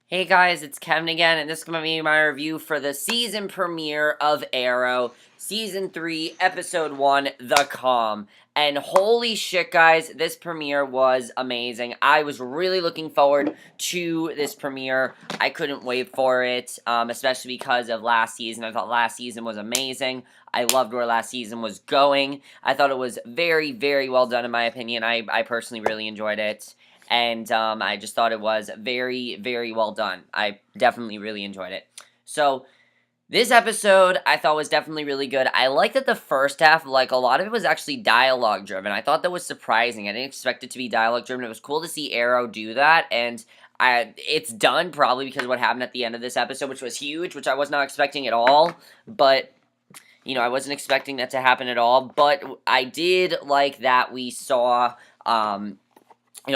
Hey guys, it's Kevin again, and this is going to be my review for the season premiere of Arrow, Season 3, Episode 1, The Calm. And holy shit, guys, this premiere was amazing. I was really looking forward to this premiere. I couldn't wait for it, especially because of last season. I thought last season was amazing. I loved where last season was going. I thought it was very, very well done, in my opinion. I personally really enjoyed it. And I just thought it was very, very well done. I definitely really enjoyed it. So, this episode I thought was definitely really good. I liked that the first half, like, a lot of it was actually dialogue driven. I thought that was surprising. I didn't expect it to be dialogue driven. It was cool to see Arrow do that, and it's done probably because of what happened at the end of this episode, which was huge, which I was not expecting at all. But I wasn't expecting that to happen at all. But I did like that we saw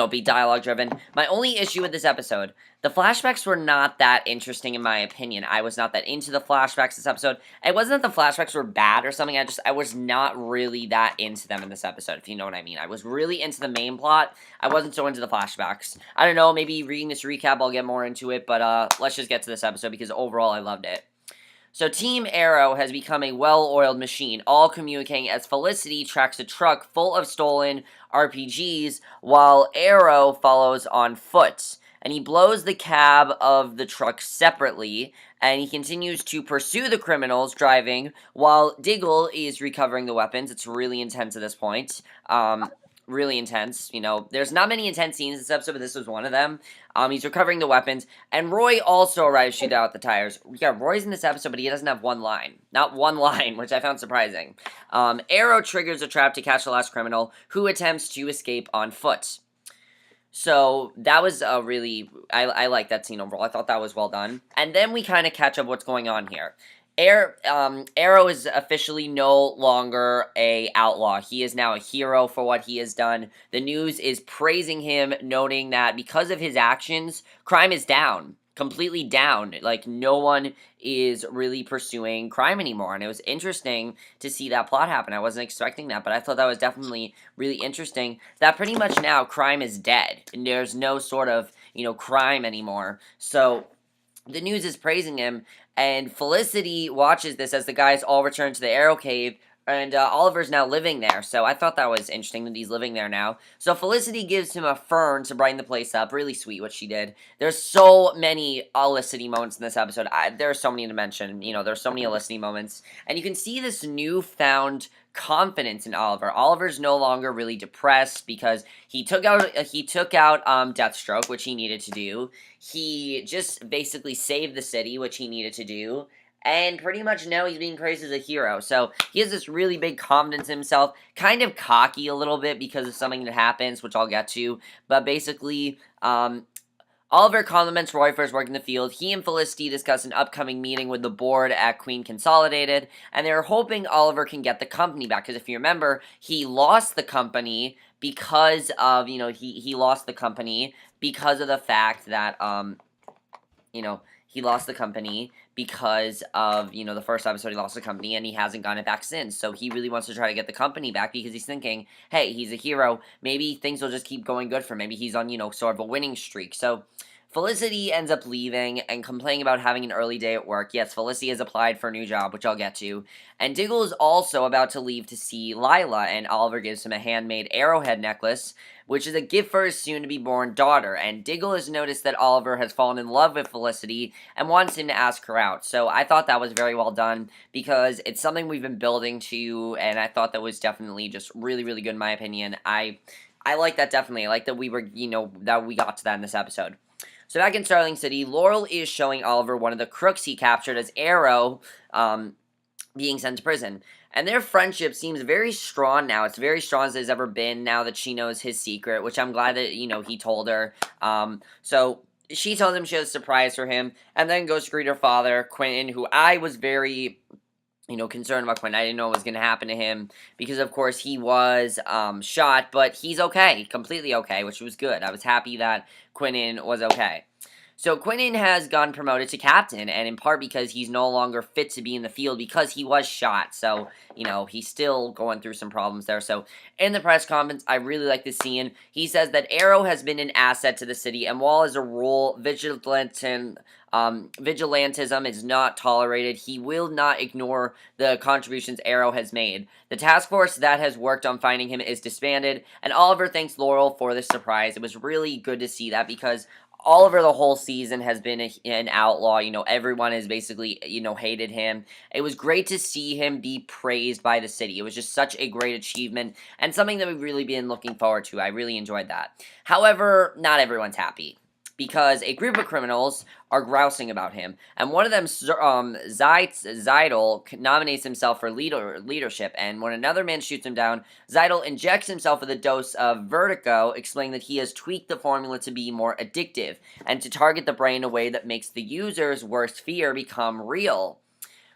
be dialogue driven. My only issue with this episode, the flashbacks were not that interesting in my opinion. I was not that into the flashbacks this episode. It wasn't that the flashbacks were bad or something. I was not really that into them in this episode, if you know what I mean. I was really into the main plot. I wasn't so into the flashbacks. I don't know, maybe reading this recap I'll get more into it, but let's just get to this episode because overall I loved it. So Team Arrow has become a well-oiled machine, all communicating as Felicity tracks a truck full of stolen RPGs, while Arrow follows on foot. And he blows the cab of the truck separately, and he continues to pursue the criminals driving, while Diggle is recovering the weapons. It's really intense at this point. Really intense. There's not many intense scenes in this episode, but this was one of them. He's recovering the weapons, and Roy also arrives to shoot out the tires. Yeah, Roy's in this episode, but he doesn't have one line. Not one line, which I found surprising. Arrow triggers a trap to catch the last criminal, who attempts to escape on foot. So, that was a really... I like that scene overall. I thought that was well done. And then we kind of catch up what's going on here. Arrow is officially no longer a outlaw. He is now a hero for what he has done. The news is praising him, noting that because of his actions, crime is down. Completely down. Like, no one is really pursuing crime anymore. And it was interesting to see that plot happen. I wasn't expecting that, but I thought that was definitely really interesting. That pretty much now crime is dead. And there's no sort of, crime anymore. So the news is praising him, and Felicity watches this as the guys all return to the Arrow Cave, and Oliver's now living there, so I thought that was interesting that he's living there now. So Felicity gives him a fern to brighten the place up. Really sweet what she did. There's so many Olicity moments in this episode. There are so many to mention. There's so many Olicity moments. And you can see this newfound confidence in Oliver. Oliver's no longer really depressed because he took out Deathstroke, which he needed to do. He just basically saved the city, which he needed to do. And pretty much now he's being praised as a hero. So he has this really big confidence in himself, kind of cocky a little bit because of something that happens, which I'll get to. But basically, Oliver compliments Roy for his work in the field. He and Felicity discuss an upcoming meeting with the board at Queen Consolidated, and they're hoping Oliver can get the company back. Because if you remember, he lost the company because of, he lost the company because of the fact that, he lost the company because of, the first episode he lost the company, and he hasn't gotten it back since. So he really wants to try to get the company back because he's thinking, hey, he's a hero. Maybe things will just keep going good for him. Maybe he's on, sort of a winning streak. So Felicity ends up leaving and complaining about having an early day at work. Yes, Felicity has applied for a new job, which I'll get to. And Diggle is also about to leave to see Lila, and Oliver gives him a handmade arrowhead necklace, which is a gift for his soon-to-be-born daughter. And Diggle has noticed that Oliver has fallen in love with Felicity and wants him to ask her out. So I thought that was very well done because it's something we've been building to, and I thought that was definitely just really, really good in my opinion. I like that definitely. I like that we were, that we got to that in this episode. So back in Starling City, Laurel is showing Oliver one of the crooks he captured as Arrow being sent to prison. And their friendship seems very strong now. It's very strong as it's ever been now that she knows his secret, which I'm glad that, he told her. So she tells him she has a surprise for him, and then goes to greet her father, Quentin, who I was very concerned about Quentin. I didn't know what was going to happen to him because, of course, he was shot, but he's okay, completely okay, which was good. I was happy that Quentin was okay. So Quinnen has gotten promoted to captain, and in part because he's no longer fit to be in the field because he was shot. So, he's still going through some problems there. So in the press conference, I really like this scene. He says that Arrow has been an asset to the city, and while as a rule, vigilantism is not tolerated, he will not ignore the contributions Arrow has made. The task force that has worked on finding him is disbanded, and Oliver thanks Laurel for the surprise. It was really good to see that because Oliver the whole season has been an outlaw. Everyone has basically, hated him. It was great to see him be praised by the city. It was just such a great achievement and something that we've really been looking forward to. I really enjoyed that. However, not everyone's happy because a group of criminals are grousing about him, and one of them, Zidel, nominates himself for leadership, and when another man shoots him down, Zidel injects himself with a dose of Vertigo, explaining that he has tweaked the formula to be more addictive, and to target the brain in a way that makes the user's worst fear become real.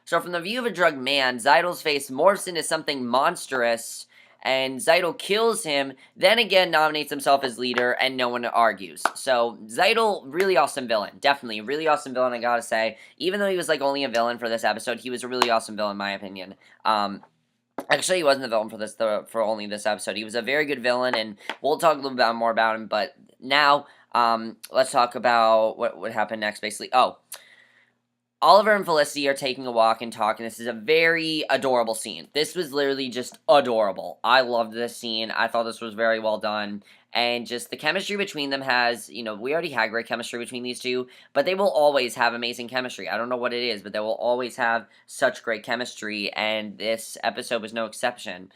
So from the view of a drugged man, Zidel's face morphs into something monstrous, and Zidel kills him, then again nominates himself as leader, and no one argues. So, Zidel, really awesome villain. Definitely, really awesome villain, I gotta say. Even though he was, only a villain for this episode, he was a really awesome villain, in my opinion. Actually, he wasn't a villain for only this episode. He was a very good villain, and we'll talk a little bit more about him, but now, let's talk about what happened next, basically. Oliver and Felicity are taking a walk and talking. This is a very adorable scene. This was literally just adorable. I loved this scene. I thought this was very well done. And just the chemistry between them has, we already had great chemistry between these two, but they will always have amazing chemistry. I don't know what it is, but they will always have such great chemistry, and this episode was no exception.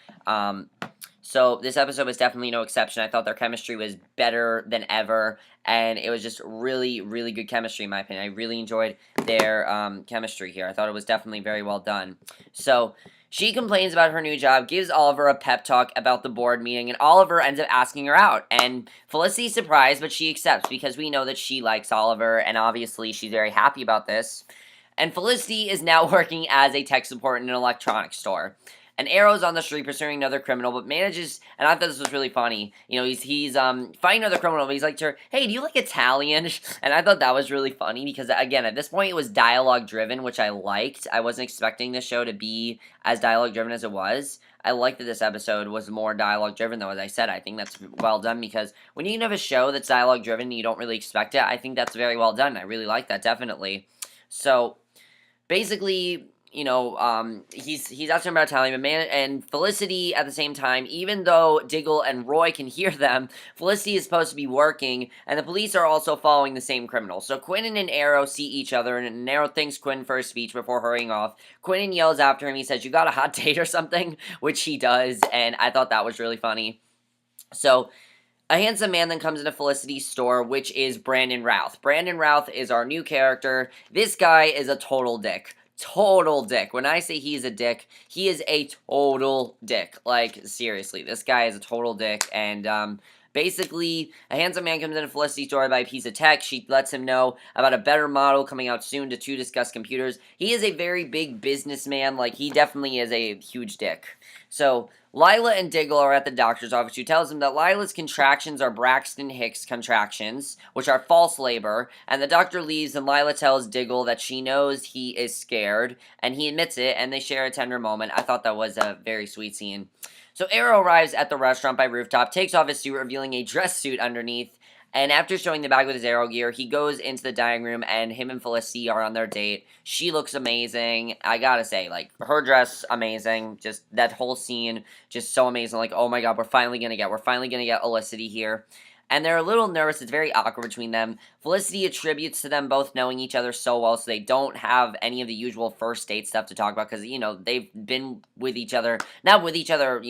So this episode was definitely no exception. I thought their chemistry was better than ever, and it was just really, really good chemistry, in my opinion. I really enjoyed their chemistry here. I thought it was definitely very well done. So she complains about her new job, gives Oliver a pep talk about the board meeting, and Oliver ends up asking her out. And Felicity's surprised, but she accepts because we know that she likes Oliver, and obviously she's very happy about this. And Felicity is now working as a tech support in an electronics store. And Arrow's on the street pursuing another criminal, but manages, and I thought this was really funny, he's fighting another criminal, but he's like to her, hey, do you like Italian? And I thought that was really funny, because, again, at this point, it was dialogue-driven, which I liked. I wasn't expecting the show to be as dialogue-driven as it was. I liked that this episode was more dialogue-driven, though, as I said. I think that's well done, because when you have a show that's dialogue-driven and you don't really expect it, I think that's very well done. I really like that, definitely. So, basically, he's asking about Italian, and Felicity at the same time, even though Diggle and Roy can hear them, Felicity is supposed to be working, and the police are also following the same criminal. So Quinnen and Arrow see each other, and Arrow thanks Quinnen for his speech before hurrying off. Quinnen yells after him, he says, you got a hot date or something? Which he does, and I thought that was really funny. So, a handsome man then comes into Felicity's store, which is Brandon Routh. Brandon Routh is our new character. This guy is a total dick. Total dick. When I say he's a dick, he is a total dick. Seriously, this guy is a total dick, and, basically, a handsome man comes into Felicity's store to buy a piece of tech. She lets him know about a better model coming out soon to discuss computers. He is a very big businessman. He definitely is a huge dick. So, Lila and Diggle are at the doctor's office. She tells him that Lila's contractions are Braxton Hicks contractions, which are false labor, and the doctor leaves, and Lila tells Diggle that she knows he is scared, and he admits it, and they share a tender moment. I thought that was a very sweet scene. So Arrow arrives at the restaurant by Rooftop, takes off his suit, revealing a dress suit underneath, and after showing the bag with his Arrow gear, he goes into the dining room, and him and Felicity are on their date. She looks amazing. I gotta say, her dress, amazing. Just that whole scene, just so amazing. Oh my god, we're finally gonna get Olicity here. And they're a little nervous. It's very awkward between them. Felicity attributes to them both knowing each other so well, so they don't have any of the usual first date stuff to talk about, because, they've been with each other, not with each other,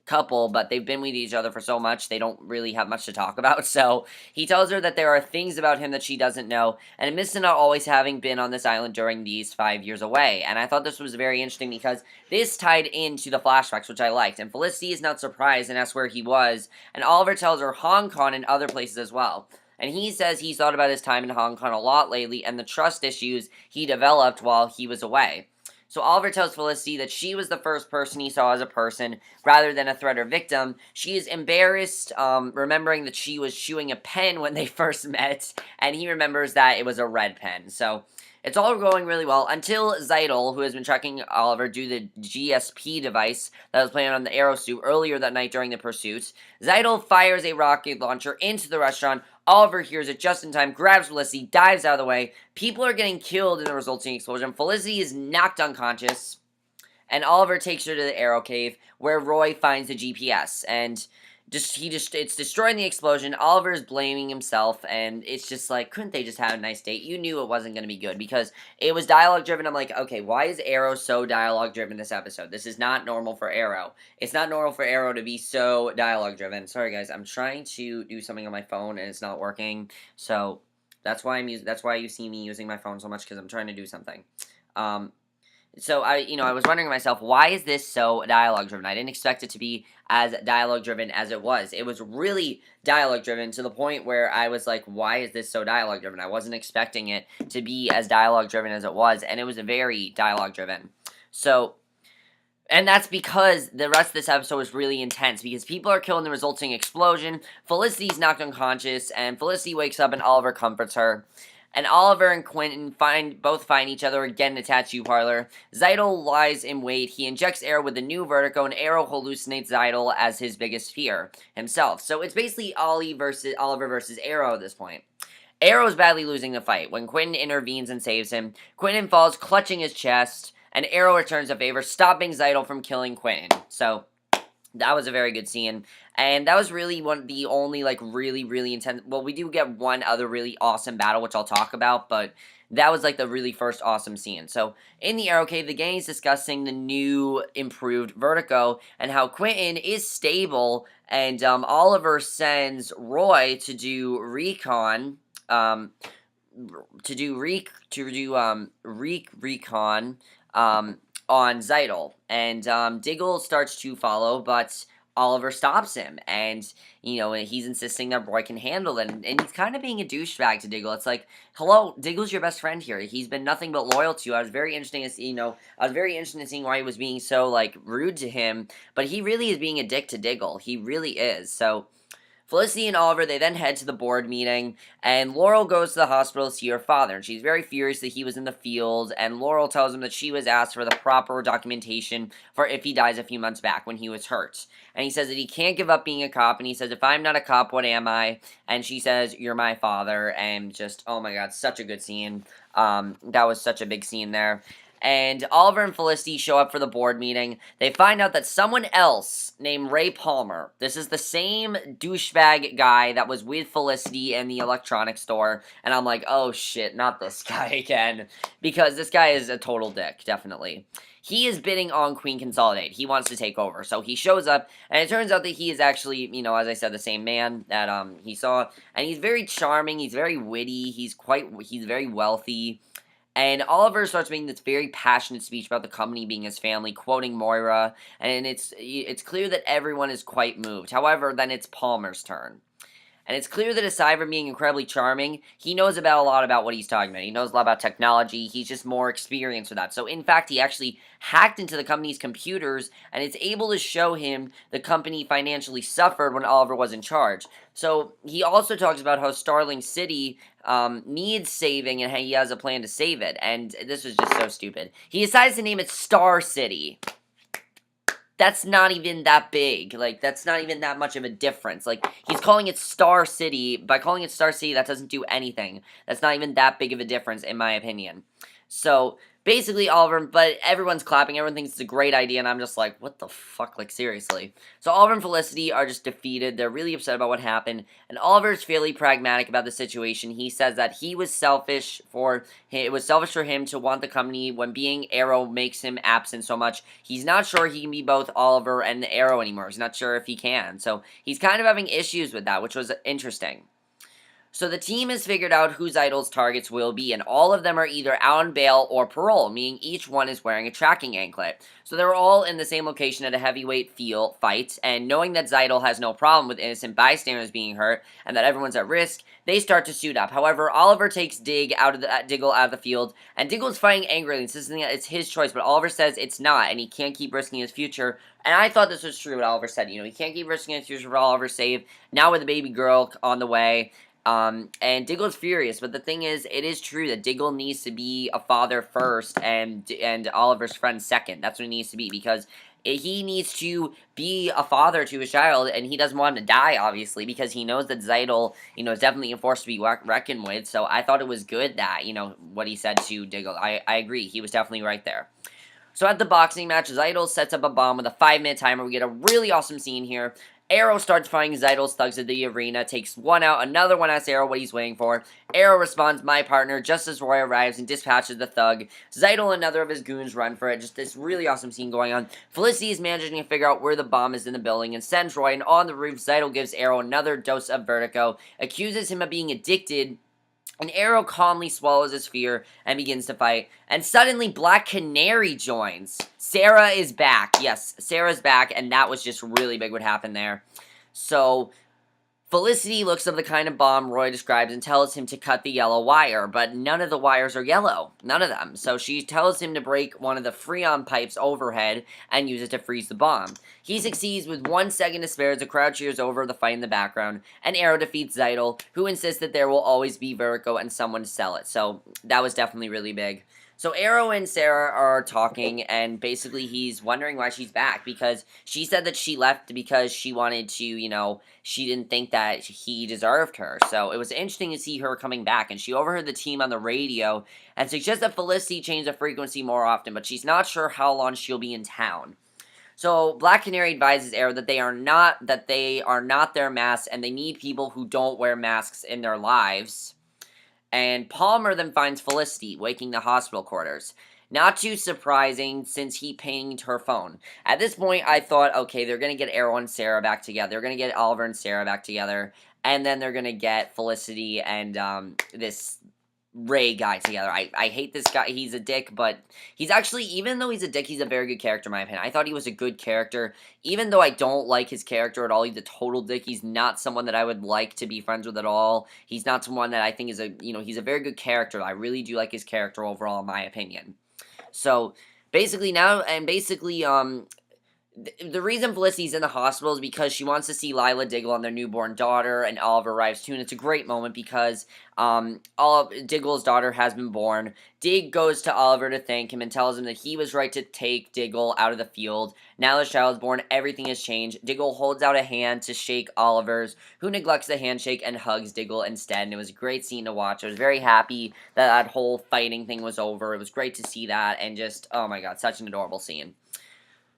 couple, but they've been with each other for so much, they don't really have much to talk about. So he tells her that there are things about him that she doesn't know, and admits to not always having been on this island during these 5 years away. And I thought this was very interesting because this tied into the flashbacks, which I liked. And Felicity is not surprised and asks where he was, and Oliver tells her Hong Kong and other places as well. And he says he's thought about his time in Hong Kong a lot lately and the trust issues he developed while he was away. So Oliver tells Felicity that she was the first person he saw as a person rather than a threat or victim. She is embarrassed, remembering that she was chewing a pen when they first met, and he remembers that it was a red pen. So it's all going really well until Diggle, who has been tracking Oliver, do the GSP device that was planted on the arrow suit earlier that night during the pursuit. Diggle fires a rocket launcher into the restaurant. Oliver hears it just in time, grabs Felicity, dives out of the way. People are getting killed in the resulting explosion. Felicity is knocked unconscious, and Oliver takes her to the arrow cave where Roy finds the GPS, and it's destroying the explosion. Oliver is blaming himself, and it's just like, couldn't they just have a nice date? You knew it wasn't going to be good because it was dialogue driven. I'm like, okay, why is Arrow so dialogue driven this episode? This is not normal for Arrow. It's not normal for Arrow to be so dialogue driven. Sorry guys, I'm trying to do something on my phone and it's not working. So that's why you see me using my phone so much, because I'm trying to do something. So I was wondering to myself, why is this so dialogue driven? I didn't expect it to be as dialogue driven as it was. It was really dialogue driven to the point where I was like, why is this so dialogue driven? I wasn't expecting it to be as dialogue driven as it was, and it was very dialogue driven. So, and that's because the rest of this episode was really intense, because people are killed in the resulting explosion. Felicity's knocked unconscious, and Felicity wakes up and Oliver comforts her. And Oliver and Quentin both find each other again in a tattoo parlor. Diggle lies in wait. He injects Arrow with a new Vertigo, and Arrow hallucinates Diggle as his biggest fear himself. So it's basically Oliver versus Arrow at this point. Arrow is badly losing the fight when Quentin intervenes and saves him. Quentin falls, clutching his chest, and Arrow returns the favor, stopping Diggle from killing Quentin. So that was a very good scene. And that was really the only, really, really intense... Well, we do get one other really awesome battle, which I'll talk about, but that was, the really first awesome scene. So, in the Arrow Cave, the gang is discussing the new, improved Vertigo, and how Quentin is stable, and, Oliver sends Roy to do recon, recon, on Diggle, and Diggle starts to follow, but Oliver stops him, and he's insisting that Roy can handle it, and he's kind of being a douchebag to Diggle. It's like, hello, Diggle's your best friend here. He's been nothing but loyal to you. I was very interested in seeing why he was being so rude to him, but he really is being a dick to Diggle. He really is. So Felicity and Oliver, they then head to the board meeting, and Laurel goes to the hospital to see her father, and she's very furious that he was in the field, and Laurel tells him that she was asked for the proper documentation for if he dies a few months back when he was hurt. And he says that he can't give up being a cop, and he says, if I'm not a cop, what am I? And she says, you're my father, and just, oh my god, such a good scene. That was such a big scene there. And Oliver and Felicity show up for the board meeting. They find out that someone else named Ray Palmer, this is the same douchebag guy that was with Felicity in the electronics store, and I'm like, oh shit, not this guy again, because this guy is a total dick, definitely. He is bidding on Queen Consolidate. He wants to take over. So he shows up, and it turns out that he is actually, as I said, the same man that he saw. And he's very charming, he's very witty, he's very wealthy. And Oliver starts making this very passionate speech about the company being his family, quoting Moira, and it's clear that everyone is quite moved. However, then it's Palmer's turn. And it's clear that aside from being incredibly charming, he knows a lot about what he's talking about. He knows a lot about technology. He's just more experienced with that. So, in fact, he actually hacked into the company's computers, and it's able to show him the company financially suffered when Oliver was in charge. So, he also talks about how Starling City needs saving, and how he has a plan to save it. And this was just so stupid. He decides to name it Star City. That's not even that big. That's not even that much of a difference. He's calling it Star City. By calling it Star City, that doesn't do anything. That's not even that big of a difference, in my opinion. So, basically, Oliver, but everyone's clapping. Everyone thinks it's a great idea, and I'm just like, what the fuck? Seriously. So, Oliver and Felicity are just defeated. They're really upset about what happened, and Oliver's fairly pragmatic about the situation. He says that it was selfish for him to want the company when being Arrow makes him absent so much. He's not sure he can be both Oliver and the Arrow anymore. He's not sure if he can. So, he's kind of having issues with that, which was interesting. So the team has figured out who Idol's targets will be, and all of them are either out on bail or parole, meaning each one is wearing a tracking anklet. So they're all in the same location at a heavyweight fight, and knowing that Zidle has no problem with innocent bystanders being hurt, and that everyone's at risk, they start to suit up. However, Oliver takes Diggle out of the field, and Diggle's fighting angrily, insisting that it's his choice, but Oliver says it's not, and he can't keep risking his future. And I thought this was true, what Oliver said. He can't keep risking his future for Oliver's save, now with a baby girl on the way. And Diggle's furious, but the thing is, it is true that Diggle needs to be a father first, and Oliver's friend second. That's what he needs to be, because he needs to be a father to his child, and he doesn't want him to die, obviously, because he knows that Zidle, is definitely a force to be reckoned with. So I thought it was good that, what he said to Diggle. I agree. He was definitely right there. So at the boxing match, Zidle sets up a bomb with a 5-minute timer. We get a really awesome scene here. Arrow starts fighting Zidle's thugs at the arena, takes one out, another one asks Arrow what he's waiting for. Arrow responds, "My partner," just as Roy arrives and dispatches the thug. Zidle and another of his goons run for it. Just this really awesome scene going on. Felicity is managing to figure out where the bomb is in the building and sends Roy, and on the roof, Zidle gives Arrow another dose of Vertigo, accuses him of being addicted, and Arrow calmly swallows his fear and begins to fight. And suddenly, Black Canary joins. Sara is back. Yes, Sara's back, and that was just really big what happened there. So, Felicity looks up the kind of bomb Roy describes and tells him to cut the yellow wire, but none of the wires are yellow. None of them. So she tells him to break one of the Freon pipes overhead and use it to freeze the bomb. He succeeds with 1 second to spare as the crowd cheers over the fight in the background, and Arrow defeats Zidle, who insists that there will always be Vertigo and someone to sell it. So that was definitely really big. So Arrow and Sara are talking, and basically he's wondering why she's back, because she said that she left because she wanted to, she didn't think that he deserved her. So it was interesting to see her coming back, and she overheard the team on the radio and suggests that Felicity change the frequency more often, but she's not sure how long she'll be in town. So Black Canary advises Arrow that they are not their masks, and they need people who don't wear masks in their lives. And Palmer then finds Felicity waking the hospital quarters. Not too surprising, since he pinged her phone. At this point, I thought, okay, they're going to get Arrow and Sara back together. They're going to get Oliver and Sara back together. And then they're going to get Felicity and this Ray guy together. I hate this guy. He's a dick, but he's actually, even though he's a dick, he's a very good character in my opinion. I thought he was a good character. Even though I don't like his character at all, he's a total dick. He's not someone that I would like to be friends with at all. He's not someone that I think is he's a very good character. I really do like his character overall, in my opinion. So, basically the reason Felicity's in the hospital is because she wants to see Lila, Diggle, and their newborn daughter, and Oliver arrives too, and it's a great moment because Diggle's daughter has been born. Dig goes to Oliver to thank him and tells him that he was right to take Diggle out of the field. Now the child is born, everything has changed. Diggle holds out a hand to shake Oliver's, who neglects the handshake and hugs Diggle instead, and it was a great scene to watch. I was very happy that whole fighting thing was over. It was great to see that, and just, oh my god, such an adorable scene.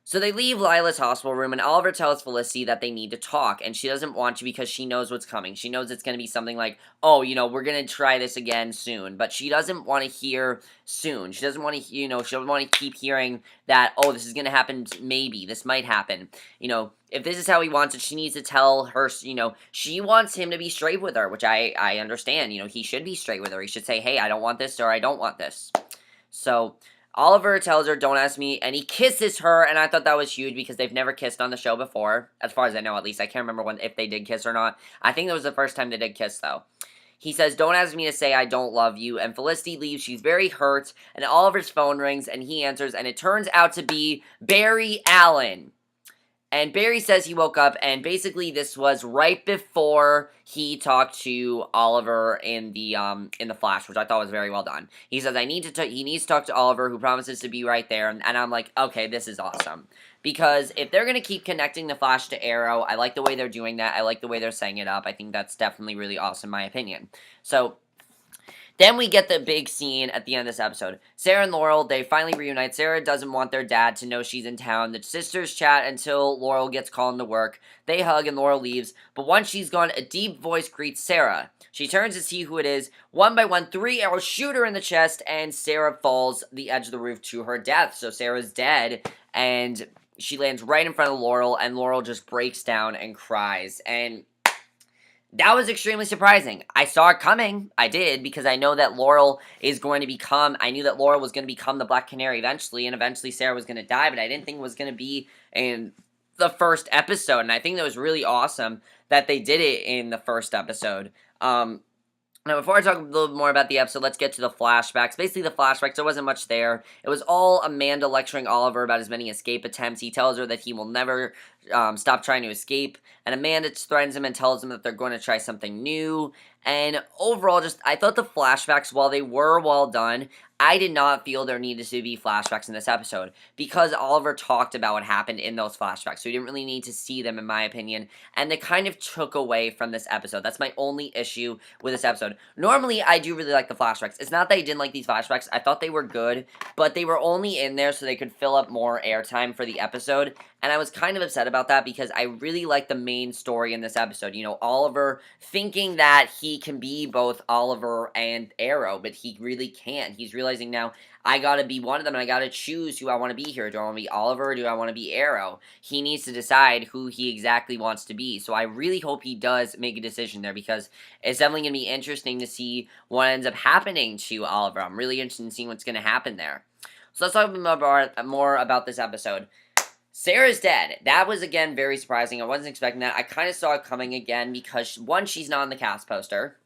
So they leave Lila's hospital room, and Oliver tells Felicity that they need to talk, and she doesn't want to because she knows what's coming. She knows it's going to be something like, oh, we're going to try this again soon. But she doesn't want to hear soon. She doesn't want to, she doesn't want to keep hearing that, oh, this is going to happen, maybe, this might happen. If this is how he wants it, she needs to tell her, she wants him to be straight with her, which I understand. He should be straight with her. He should say, hey, I don't want this, or I don't want this. So Oliver tells her, don't ask me, and he kisses her, and I thought that was huge because they've never kissed on the show before, as far as I know, at least. I can't remember if they did kiss or not. I think that was the first time they did kiss, though. He says, don't ask me to say I don't love you, and Felicity leaves. She's very hurt, and Oliver's phone rings, and he answers, and it turns out to be Barry Allen. And Barry says he woke up, and basically this was right before he talked to Oliver in the Flash, which I thought was very well done. He says he needs to talk to Oliver, who promises to be right there, and I'm like, okay, this is awesome. Because if they're going to keep connecting the Flash to Arrow, I like the way they're doing that. I like the way they're setting it up. I think that's definitely really awesome, in my opinion. So then we get the big scene at the end of this episode. Sara and Laurel, they finally reunite. Sara doesn't want their dad to know she's in town. The sisters chat until Laurel gets called into work. They hug and Laurel leaves. But once she's gone, a deep voice greets Sara. She turns to see who it is. One by one, 3 arrows shoot her in the chest, and Sara falls the edge of the roof to her death. So Sara's dead, and she lands right in front of Laurel, and Laurel just breaks down and cries. And That was extremely surprising. I saw it coming. I did, because I know that Laurel is going to become, I knew that Laurel was going to become the Black Canary eventually, and eventually Sara was going to die, but I didn't think it was going to be in the first episode, and I think that was really awesome that they did it in the first episode. Now, before I talk a little bit more about the episode, let's get to the flashbacks. Basically, the flashbacks, there wasn't much there. It was all Amanda lecturing Oliver about his many escape attempts. He tells her that he will never stop trying to escape, and Amanda threatens him and tells him that they're going to try something new. And overall, I thought the flashbacks, while they were well done, I did not feel there needed to be flashbacks in this episode, because Oliver talked about what happened in those flashbacks, so we didn't really need to see them, in my opinion, and they kind of took away from this episode. That's my only issue with this episode. Normally, I do really like the flashbacks. It's not that I didn't like these flashbacks. I thought they were good, but they were only in there so they could fill up more airtime for the episode, and I was kind of upset about that, because I really like the main story in this episode. You know, Oliver thinking that he can be both Oliver and Arrow, but he really can't. He's realizing now, I gotta be one of them, and I gotta choose who I want to be here. Do I want to be Oliver, or do I want to be Arrow? He needs to decide who he exactly wants to be, so I really hope he does make a decision there, because it's definitely going to be interesting to see what ends up happening to Oliver. I'm really interested in seeing what's going to happen there. So let's talk more about this episode. Sara's dead. That was, again, very surprising. I wasn't expecting that. I kind of saw it coming again because, one, she's not on the cast poster.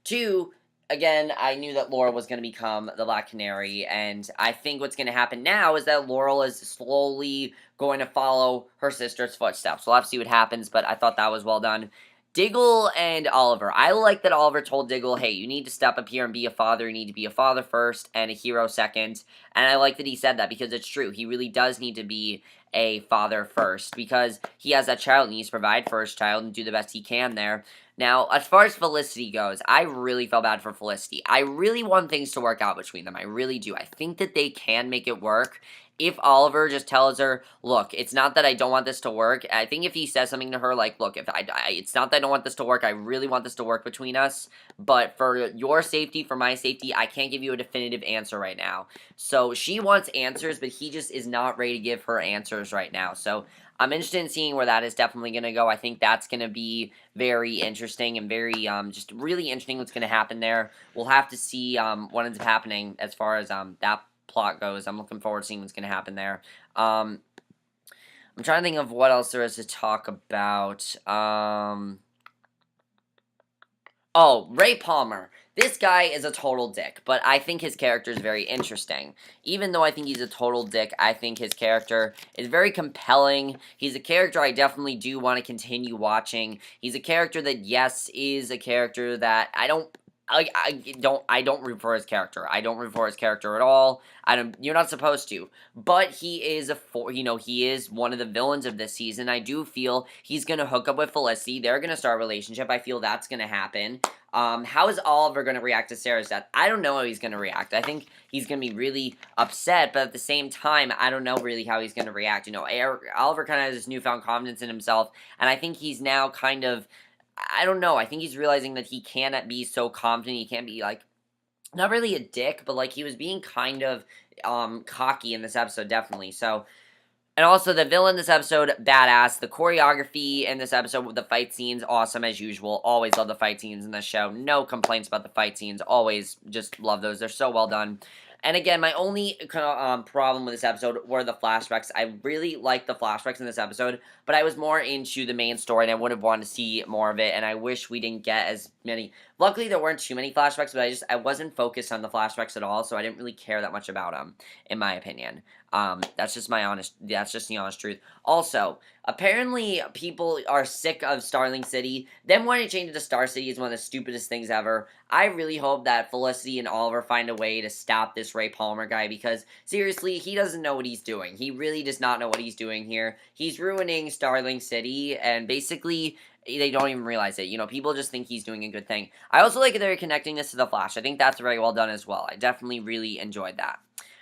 Two, again, I knew that Laurel was going to become the Black Canary, and I think what's going to happen now is that Laurel is slowly going to follow her sister's footsteps. We'll have to see what happens, but I thought that was well done. Diggle and Oliver. I like that Oliver told Diggle, hey, you need to step up here and be a father. You need to be a father first and a hero second. And I like that he said that, because it's true. He really does need to be a father first, because he has that child and he needs to provide for his child and do the best he can there. Now, as far as Felicity goes, I really felt bad for Felicity. I really want things to work out between them. I really do. I think that they can make it work. If Oliver just tells her, look, it's not that I don't want this to work. I think if he says something to her like, look, it's not that I don't want this to work. I really want this to work between us. But for your safety, for my safety, I can't give you a definitive answer right now. So she wants answers, but he just is not ready to give her answers right now. So I'm interested in seeing where that is definitely going to go. I think that's going to be very interesting and very, just really interesting what's going to happen there. We'll have to see what ends up happening as far as that plot goes. I'm looking forward to seeing what's going to happen there. I'm trying to think of what else there is to talk about. Oh, Ray Palmer. This guy is a total dick, but I think his character is very interesting. Even though I think he's a total dick, I think his character is very compelling. He's a character I definitely do want to continue watching. He's a character that, yes, is a character that I don't root for his character. I don't root for his character at all. You're not supposed to. But he is he is one of the villains of this season. I do feel he's gonna hook up with Felicity. They're gonna start a relationship. I feel that's gonna happen. How is Oliver gonna react to Sara's death? I don't know how he's gonna react. I think he's gonna be really upset, but at the same time, I don't know really how he's gonna react. You know, Oliver kind of has this newfound confidence in himself, and I think he's now kind of, I don't know. I think he's realizing that he cannot be so confident. He can't be, like, not really a dick, but, like, he was being kind of cocky in this episode, definitely. So, and also the villain in this episode, badass. The choreography in this episode with the fight scenes, awesome as usual. Always love the fight scenes in this show. No complaints about the fight scenes. Always just love those. They're so well done. And again, my only problem with this episode were the flashbacks. I really liked the flashbacks in this episode, but I was more into the main story, and I would have wanted to see more of it, and I wish we didn't get as many. Luckily, there weren't too many flashbacks, but I wasn't focused on the flashbacks at all, so I didn't really care that much about them, in my opinion. That's just the honest truth. Also, apparently people are sick of Starling City. Them wanting to change it to Star City is one of the stupidest things ever. I really hope that Felicity and Oliver find a way to stop this Ray Palmer guy, because, seriously, he doesn't know what he's doing. He really does not know what he's doing here. He's ruining Starling City, and basically, they don't even realize it. You know, people just think he's doing a good thing. I also like that they're connecting this to The Flash. I think that's very well done as well. I definitely really enjoyed that.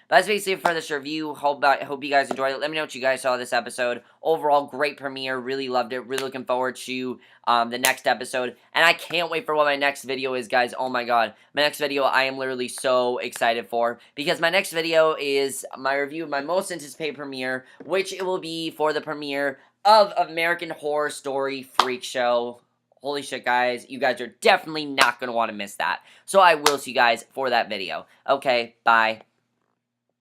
But that's basically it for this review. Hope you guys enjoyed it. Let me know what you guys saw of this episode. Overall, great premiere. Really loved it. Really looking forward to the next episode. And I can't wait for what my next video is, guys. Oh my god. My next video I am literally so excited for, because my next video is my review of my most anticipated premiere, which it will be for the premiere of American Horror Story Freak Show. Holy shit, guys. You guys are definitely not going to want to miss that. So I will see you guys for that video. Okay, bye.